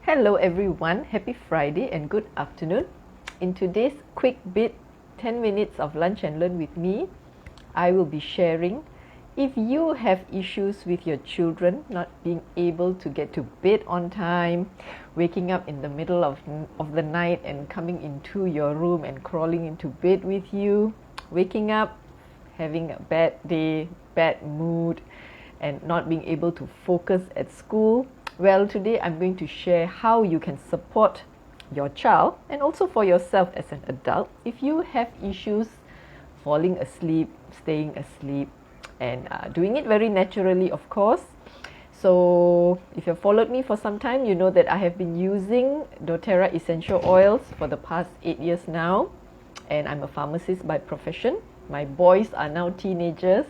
Hello everyone, happy Friday and good afternoon. In today's quick bit, 10 minutes of lunch and learn with me, I will be sharing if you have issues with your children not being able to get to bed on time, waking up in the middle of the night and coming into your room and crawling into bed with you, waking up, having a bad day, bad mood, and not being able to focus at school. Well, today I'm going to share how you can support your child and also for yourself as an adult if you have issues falling asleep, staying asleep, and doing it very naturally, of course. So if you've followed me for some time, you know that I have been using doTERRA essential oils for the past 8 years now, and I'm a pharmacist by profession. My boys are now teenagers,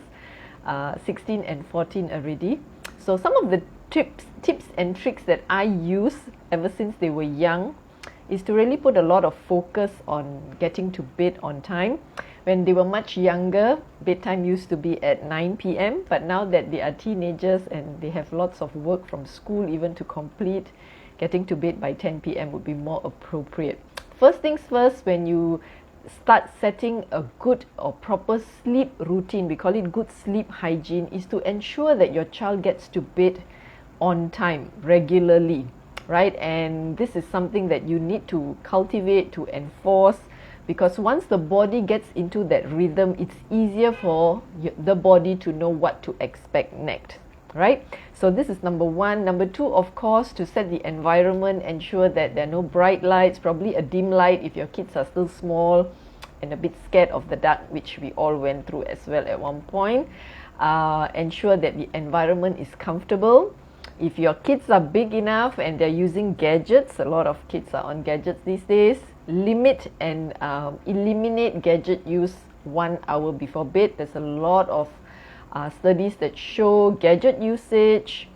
16 and 14 already. So some of the tips and tricks that I use ever since they were young is to really put a lot of focus on getting to bed on time. When they were much younger, bedtime used to be at 9 p.m. But now that they are teenagers and they have lots of work from school even to complete, getting to bed by 10 p.m. would be more appropriate. First things first, when you start setting a good or proper sleep routine, we call it good sleep hygiene, is to ensure that your child gets to bed on time regularly, right? And this is something that you need to cultivate, to enforce, because once the body gets into that rhythm, it's easier for the body to know what to expect next, right? So this is number one. Number two, of course, to set the environment, ensure that there are no bright lights, probably a dim light if your kids are still small and a bit scared of the dark, which we all went through as well at one point. Ensure that the environment is comfortable. If your kids are big enough and they're using gadgets, a lot of kids are on gadgets these days, limit and eliminate gadget use 1 hour before bed. There's a lot of studies that show gadget usage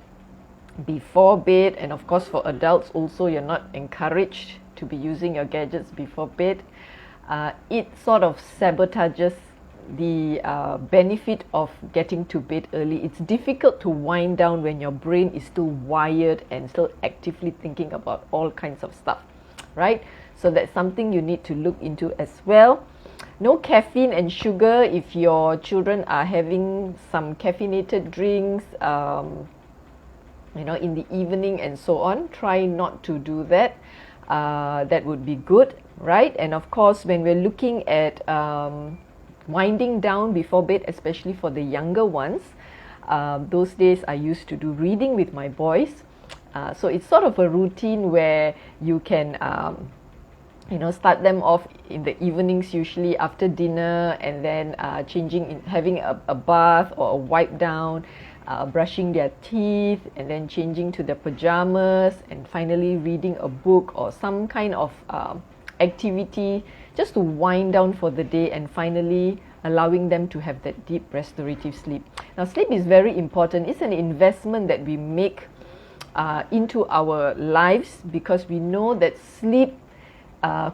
before bed, and of course for adults also, you're not encouraged to be using your gadgets before bed. It sort of sabotages the benefit of getting to bed early. It's difficult to wind down when your brain is still wired and still actively thinking about all kinds of stuff, right? So that's something you need to look into as well. No caffeine and sugar. If your children are having some caffeinated drinks, in the evening and so on, try not to do that. That would be good, right? And of course, when we're looking at winding down before bed, especially for the younger ones, those days I used to do reading with my boys. So it's sort of a routine where you can start them off in the evenings, usually after dinner, and then having a bath or a wipe down, brushing their teeth, and then changing to their pajamas, and finally reading a book or some kind of activity just to wind down for the day, and finally allowing them to have that deep restorative sleep. Now, sleep is very important. It's an investment that we make into our lives, because we know that sleep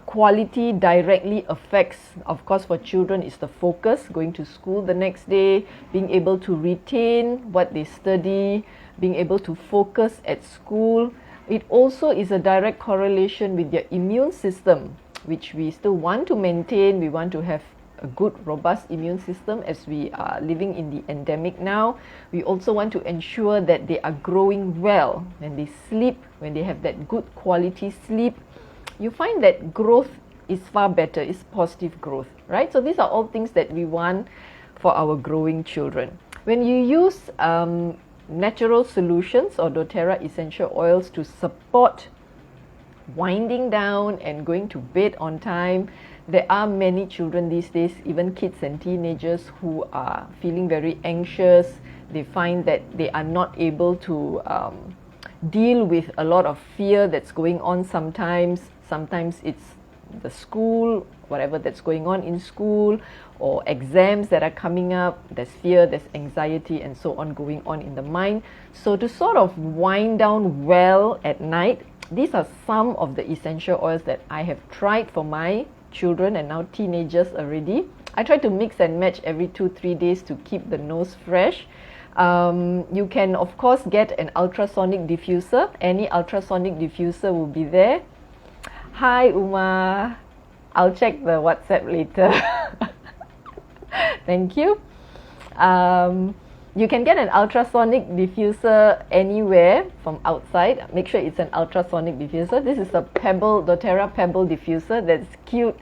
quality directly affects, of course, for children is the focus, going to school the next day, being able to retain what they study, being able to focus at school. It also is a direct correlation with their immune system, which we still want to maintain. We want to have a good, robust immune system as we are living in the endemic now. We also want to ensure that they are growing well. When they sleep, when they have that good quality sleep, you find that growth is far better, it's positive growth, right? So these are all things that we want for our growing children. When you use natural solutions or doTERRA essential oils to support winding down and going to bed on time, there are many children these days, even kids and teenagers, who are feeling very anxious. They find that they are not able to deal with a lot of fear that's going on sometimes. Sometimes it's the school, whatever that's going on in school, or exams that are coming up. There's fear, there's anxiety, and so on going on in the mind. So to sort of wind down well at night, these are some of the essential oils that I have tried for my children, and now teenagers already. I try to mix and match every 2-3 days to keep the nose fresh. You can of course get an ultrasonic diffuser. Any ultrasonic diffuser will be there. Hi Uma, I'll check the WhatsApp later. Thank you. You can get an ultrasonic diffuser anywhere from outside. Make sure it's an ultrasonic diffuser. This is a Pebble, doTERRA Pebble diffuser that's cute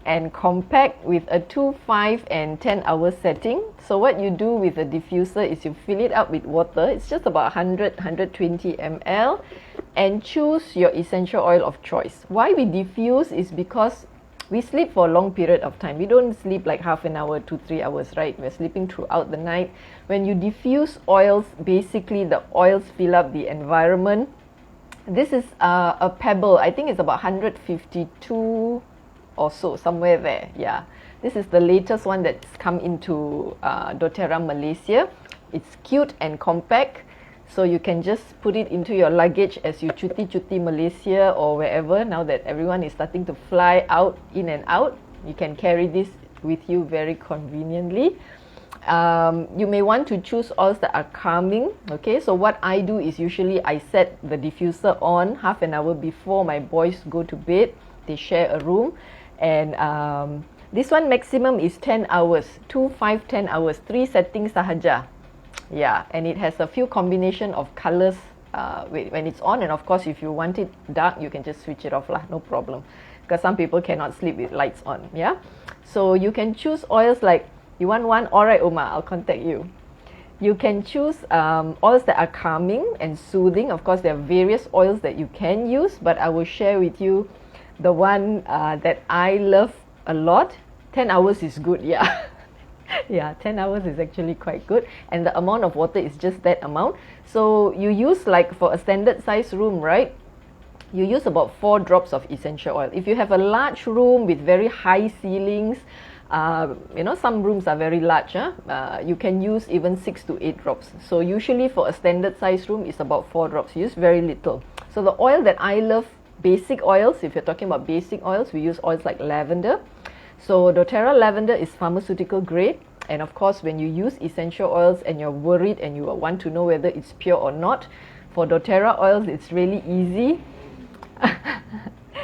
and compact with a 2, 5 and 10 hour setting. So what you do with the diffuser is you fill it up with water. It's just about 100-120 ml, and choose your essential oil of choice. Why we diffuse is because we sleep for a long period of time. We don't sleep like half an hour to 3 hours, right? We're sleeping throughout the night. When you diffuse oils, basically the oils fill up the environment. This is a Pebble. I think it's about 152 or so, somewhere there. Yeah, this is the latest one that's come into doTERRA Malaysia. It's cute and compact, so you can just put it into your luggage as you cuti Malaysia or wherever. Now that everyone is starting to fly out, in and out, you can carry this with you very conveniently. You may want to choose oils that are calming. Okay, so what I do is usually I set the diffuser on half an hour before my boys go to bed. They share a room, and this one maximum is 10 hours, 2, 5, 10 hours, 3 settings sahaja. Yeah, and it has a few combination of colors when it's on, and of course if you want it dark, you can just switch it off lah, no problem, because some people cannot sleep with lights on. Yeah, so you can choose oils like, you want one, alright Uma, I'll contact you. You can choose oils that are calming and soothing. Of course there are various oils that you can use, but I will share with you the one that I love a lot. 10 hours is good, yeah. Yeah, 10 hours is actually quite good, and the amount of water is just that amount. So you use, like for a standard size room, right, you use about 4 drops of essential oil. If you have a large room with very high ceilings, you know, some rooms are very large, you can use even 6 to 8 drops. So usually for a standard size room is about 4 drops. You use very little. So the oil that I love, basic oils, if you're talking about basic oils, we use oils like lavender. So doTERRA lavender is pharmaceutical grade, and of course when you use essential oils and you're worried and you want to know whether it's pure or not, for doTERRA oils it's really easy.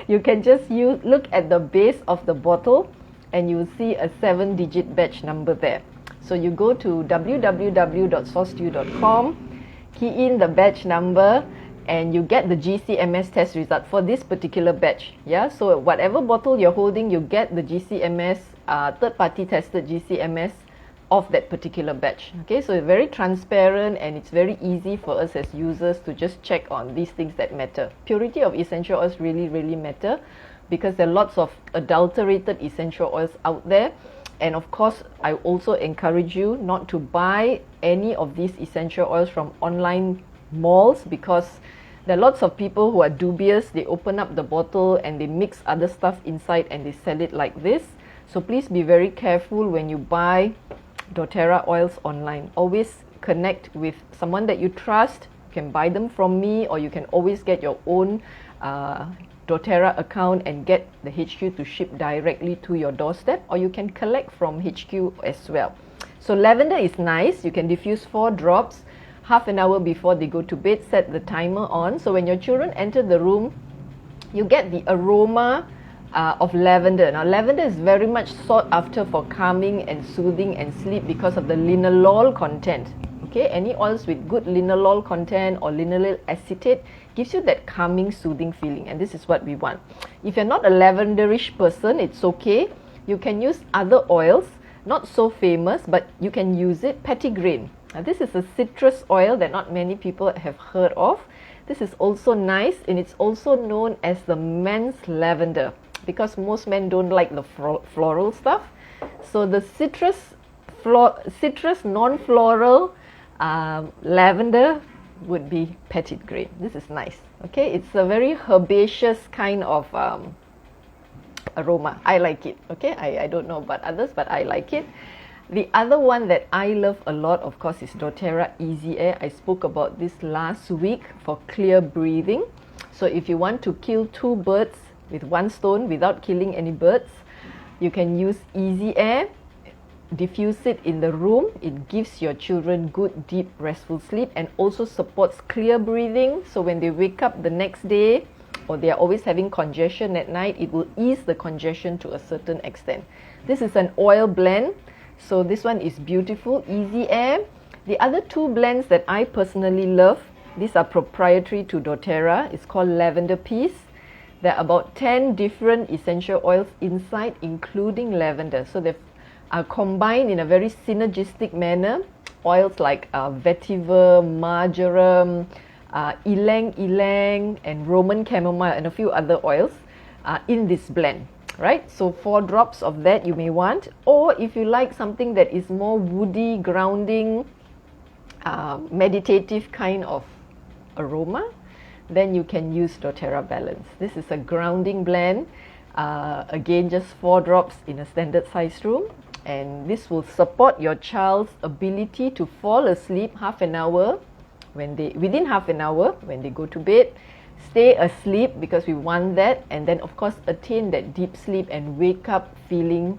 You can just look at the base of the bottle and you will see a 7-digit batch number there. So you go to www.sourcedew.com, key in the batch number, and you get the GCMS test result for this particular batch. Yeah, so whatever bottle you're holding, you get the GCMS, third-party tested GCMS of that particular batch. Okay, so it's very transparent and it's very easy for us as users to just check on these things that matter. Purity of essential oils really matter, because there are lots of adulterated essential oils out there. And of course, I also encourage you not to buy any of these essential oils from online malls, because there are lots of people who are dubious. They open up the bottle and they mix other stuff inside and they sell it like this. So please be very careful when you buy doTERRA oils online. Always connect with someone that you trust. You can buy them from me, or you can always get your own doTERRA account and get the HQ to ship directly to your doorstep, or you can collect from HQ as well. So lavender is nice. You can diffuse 4 drops half an hour before they go to bed. Set the timer on, so when your children enter the room, you get the aroma of lavender. Now lavender is very much sought after for calming and soothing and sleep because of the linalool content. Okay, any oils with good linalool content or linalool acetate gives you that calming, soothing feeling, and this is what we want. If you're not a lavenderish person, it's okay. You can use other oils, not so famous, but you can use it. Petitgrain. Now this is a citrus oil that not many people have heard of. This is also nice, and it's also known as the men's lavender, because most men don't like the floral stuff. So the citrus non-floral lavender would be petitgrain. This is nice. Okay, it's a very herbaceous kind of aroma. I like it. Okay, I don't know about others, but I like it. The other one that I love a lot, of course, is doTERRA Easy Air. I spoke about this last week for clear breathing. So if you want to kill 2 birds with 1 stone without killing any birds, you can use Easy Air. diffuse it in the room. It gives your children good, deep, restful sleep and also supports clear breathing. So when they wake up the next day or they are always having congestion at night, it will ease the congestion to a certain extent. This is an oil blend. So this one is beautiful, easy air. The other two blends that I personally love, these are proprietary to doTERRA. It's called Lavender Peace. There are about 10 different essential oils inside, including lavender. So they are combined in a very synergistic manner. Oils like vetiver, marjoram, ylang ylang, and Roman chamomile, and a few other oils in this blend. Right, so 4 drops of that you may want, or if you like something that is more woody, grounding, meditative kind of aroma, then you can use doTERRA Balance. This is a grounding blend, again just 4 drops in a standard size room, and this will support your child's ability to fall asleep within half an hour when they go to bed. Stay asleep because we want that, and then of course attain that deep sleep and wake up feeling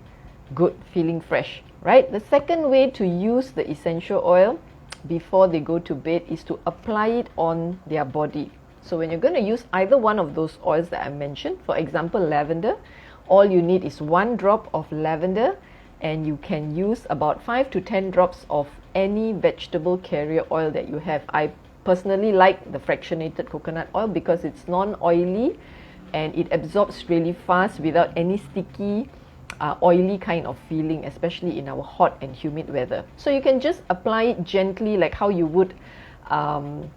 good, feeling fresh, right? The second way to use the essential oil before they go to bed is to apply it on their body. So when you're going to use either one of those oils that I mentioned, for example lavender, all you need is 1 drop of lavender, and you can use about 5 to 10 drops of any vegetable carrier oil that you have. I personally like the fractionated coconut oil because it's non-oily and it absorbs really fast without any sticky, oily kind of feeling, especially in our hot and humid weather. So you can just apply it gently like how you would on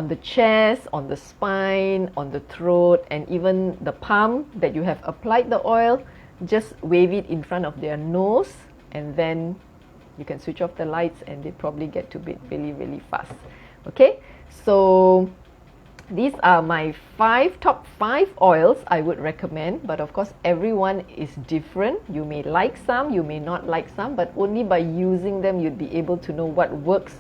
the chest, on the spine, on the throat, and even the palm that you have applied the oil. Just wave it in front of their nose, and then you can switch off the lights and they probably get to bed really, really fast. Okay, so these are my top 5 oils I would recommend, but of course everyone is different. You may like some, you may not like some, but only by using them you'd be able to know what works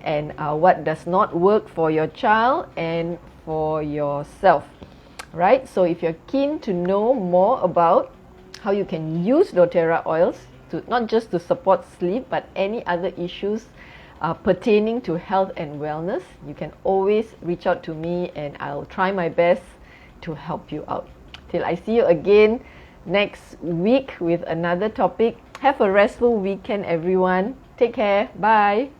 and what does not work for your child and for yourself, right? So if you're keen to know more about how you can use doTERRA oils to not just to support sleep but any other issues pertaining to health and wellness, you can always reach out to me and I'll try my best to help you out. Till I see you again next week with another topic. Have a restful weekend, everyone. Take care. Bye.